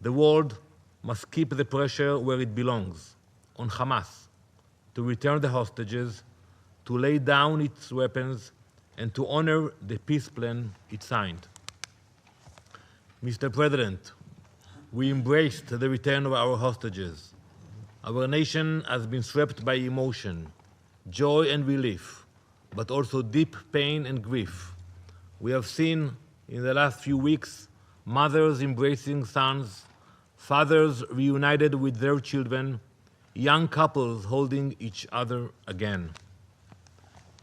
The world must keep the pressure where it belongs, on Hamas, to return the hostages, to lay down its weapons, and to honor the peace plan it signed. Mr. President, we embraced the return of our hostages. Our nation has been swept by emotion, joy and relief, but also deep pain and grief. We have seen in the last few weeks mothers embracing sons, fathers reunited with their children, young couples holding each other again.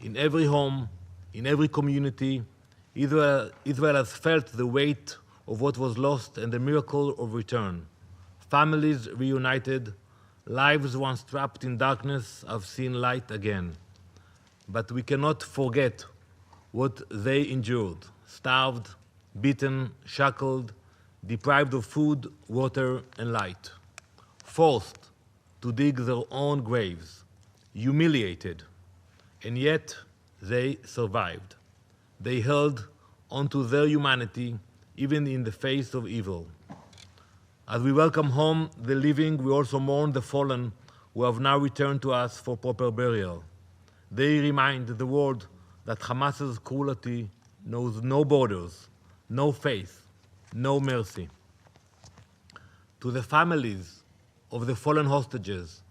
In every home, in every community, Israel has felt the weight of what was lost and the miracle of return. Families reunited, lives once trapped in darkness have seen light again. But we cannot forget what they endured: starved, beaten, shackled, deprived of food, water, and light, forced to dig their own graves, humiliated, and yet they survived. They held onto their humanity even in the face of evil. As we welcome home the living, we also mourn the fallen who have now returned to us for proper burial. They remind the world that Hamas's cruelty knows no borders, no faith, no mercy. To the families of the fallen hostages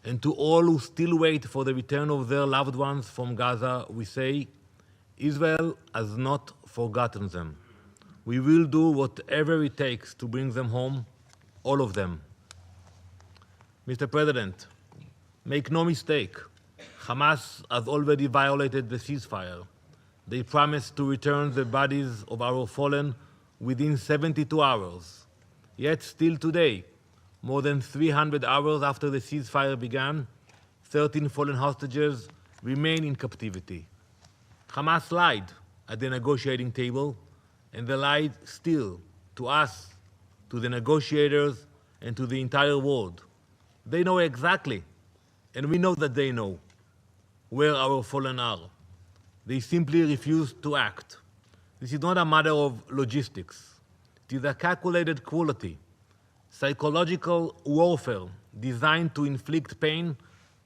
and to all who still wait for the return of their loved ones from Gaza, we say, Israel has not forgotten them. We will do whatever it takes to bring them home, all of them. Mr. President, make no mistake, Hamas has already violated the ceasefire. They promised to return the bodies of our fallen within 72 hours. Yet still today, more than 300 hours after the ceasefire began, 13 fallen hostages remain in captivity. Hamas lied at the negotiating table, and they lied still to us, to the negotiators, and to the entire world. They know exactly, and we know that they know, where our fallen are. They simply refuse to act. This is not a matter of logistics. It is a calculated cruelty, psychological warfare designed to inflict pain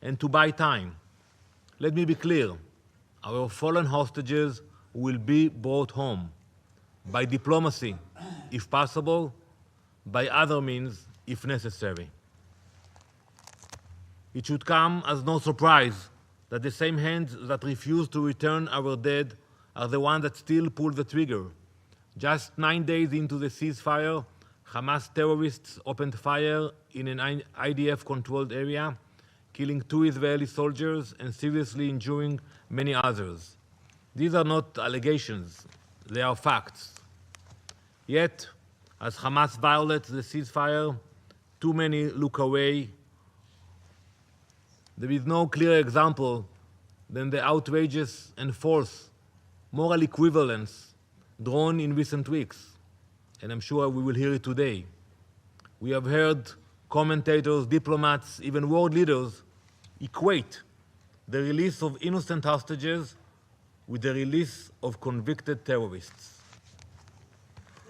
and to buy time. Let me be clear, our fallen hostages will be brought home by diplomacy, if possible, by other means, if necessary. It should come as no surprise that the same hands that refuse to return our dead are the ones that still pull the trigger. Just 9 days into the ceasefire, Hamas terrorists opened fire in an IDF-controlled area, killing 2 Israeli soldiers and seriously injuring many others. These are not allegations, they are facts. Yet, as Hamas violates the ceasefire, too many look away. There is no clearer example than the outrageous and false moral equivalence drawn in recent weeks, and I'm sure we will hear it today. We have heard commentators, diplomats, even world leaders equate the release of innocent hostages with the release of convicted terrorists.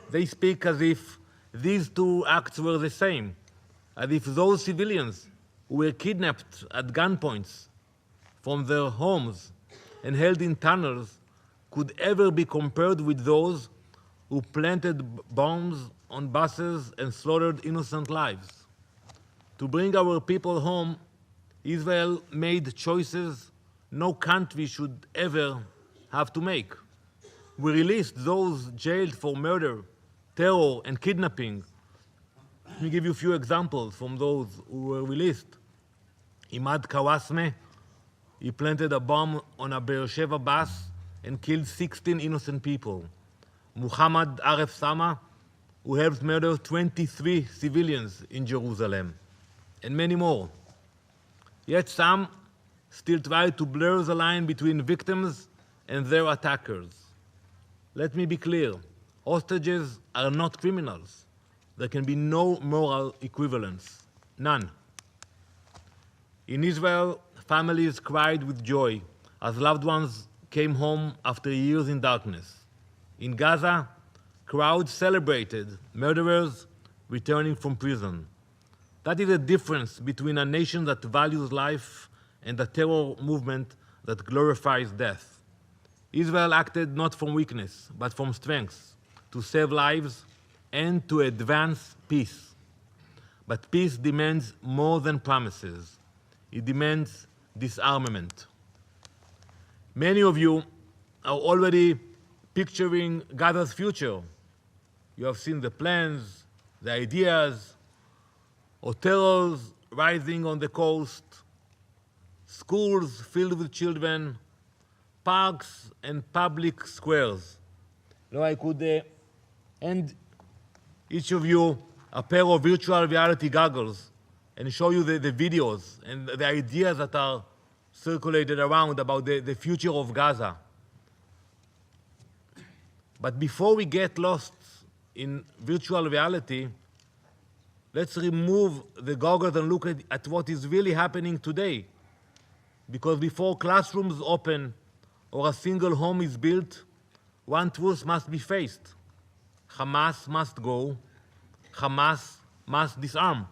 They speak as if these two acts were the same, as if those civilians who were kidnapped at gunpoints from their homes and held in tunnels could ever be compared with those who planted bombs on buses and slaughtered innocent lives. To bring our people home, Israel made choices no country should ever have to make. We released those jailed for murder, terror, and kidnapping. Let me give you a few examples from those who were released. Imad Kawasme, he planted a bomb on a Beersheba bus and killed 16 innocent people. Muhammad Aref Sama, who helped murder 23 civilians in Jerusalem, and many more. Yet some still try to blur the line between victims and their attackers. Let me be clear, hostages are not criminals. There can be no moral equivalence, none. In Israel, families cried with joy as loved ones came home after years in darkness. In Gaza, crowds celebrated murderers returning from prison. That is the difference between a nation that values life and a terror movement that glorifies death. Israel acted not from weakness, but from strength, to save lives and to advance peace. But peace demands more than promises. It demands disarmament. Many of you are already picturing Gaza's future. You have seen the plans, the ideas, hotels rising on the coast, schools filled with children, parks and public squares. Now I could hand each of you a pair of virtual reality goggles and show you the videos and the ideas that are circulated around about the future of Gaza. But before we get lost in virtual reality, let's remove the goggles and look at what is really happening today. Because before classrooms open or a single home is built, one truth must be faced. Hamas must go. Hamas must disarm.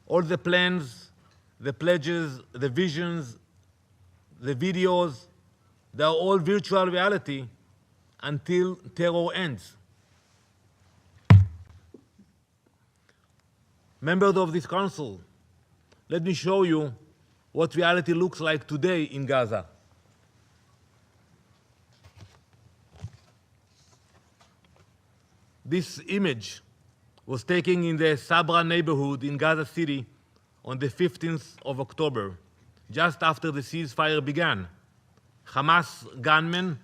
All the plans, the pledges, the visions, the videos, they are all virtual reality until terror ends. Members of this council, let me show you what reality looks like today in Gaza. This image was taken in the Sabra neighborhood in Gaza City on the 15th of October, just after the ceasefire began. Hamas gunmen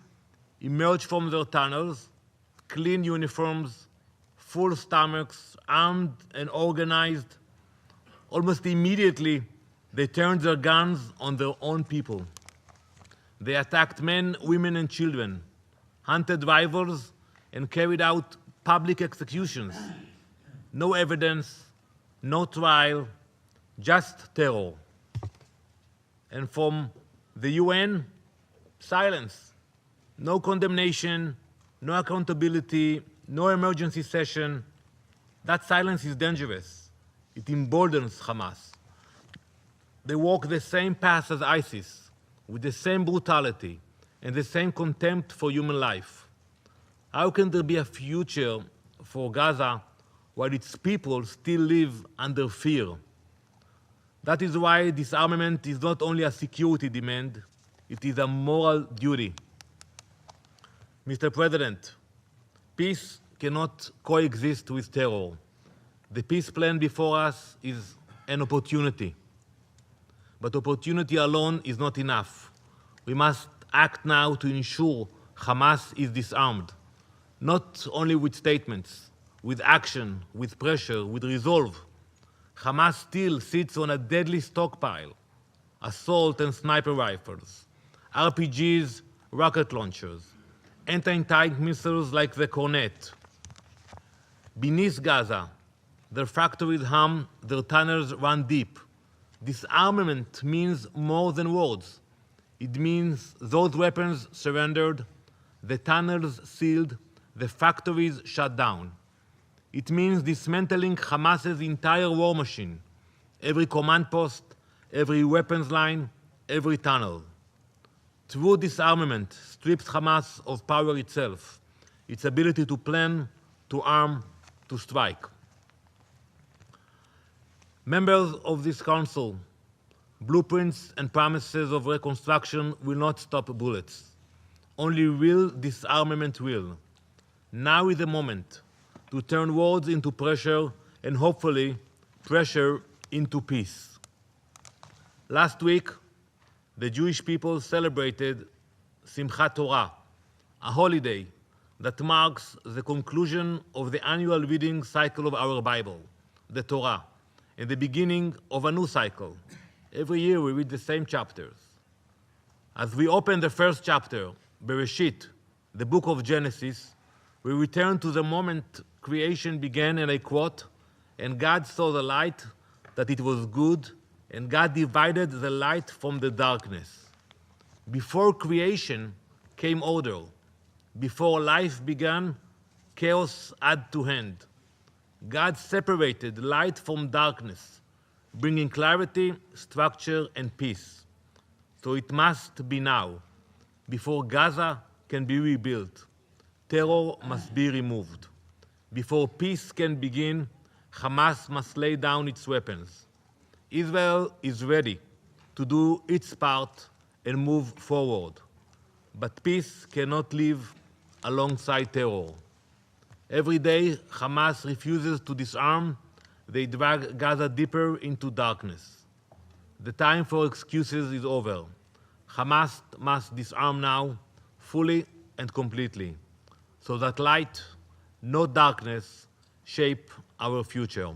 emerged from their tunnels, clean uniforms, full stomachs, armed and organized. Almost immediately, they turned their guns on their own people. They attacked men, women, and children, hunted rivals, and carried out public executions. No evidence, no trial, just terror. And from the UN, silence. No condemnation, no accountability, no emergency session. That silence is dangerous. It emboldens Hamas. They walk the same path as ISIS, with the same brutality and the same contempt for human life. How can there be a future for Gaza while its people still live under fear? That is why disarmament is not only a security demand, it is a moral duty. Mr. President, peace cannot coexist with terror. The peace plan before us is an opportunity. But opportunity alone is not enough. We must act now to ensure Hamas is disarmed, not only with statements, with action, with pressure, with resolve. Hamas still sits on a deadly stockpile: assault and sniper rifles, RPGs, rocket launchers, anti-tank missiles like the Cornet. Beneath Gaza, their factories hum, their tunnels run deep. Disarmament means more than words. It means those weapons surrendered, the tunnels sealed, the factories shut down. It means dismantling Hamas's entire war machine, every command post, every weapons line, every tunnel. True disarmament strips Hamas of power itself, its ability to plan, to arm, to strike. Members of this council, blueprints and promises of reconstruction will not stop bullets. Only real disarmament will. Now is the moment to turn words into pressure and hopefully pressure into peace. Last week, the Jewish people celebrated Simchat Torah, a holiday that marks the conclusion of the annual reading cycle of our Bible, the Torah, and the beginning of a new cycle. Every year we read the same chapters. As we open the first chapter, Bereshit, the book of Genesis, we return to the moment creation began, and I quote, "And God saw the light, that it was good, and God divided the light from the darkness." Before creation came order. Before life began, chaos had to end. God separated light from darkness, bringing clarity, structure, and peace. So it must be now. Before Gaza can be rebuilt, terror must be removed. Before peace can begin, Hamas must lay down its weapons. Israel is ready to do its part and move forward. But peace cannot live alongside terror. Every day, Hamas refuses to disarm. They drag Gaza deeper into darkness. The time for excuses is over. Hamas must disarm now, fully and completely, so that light, not darkness, shape our future.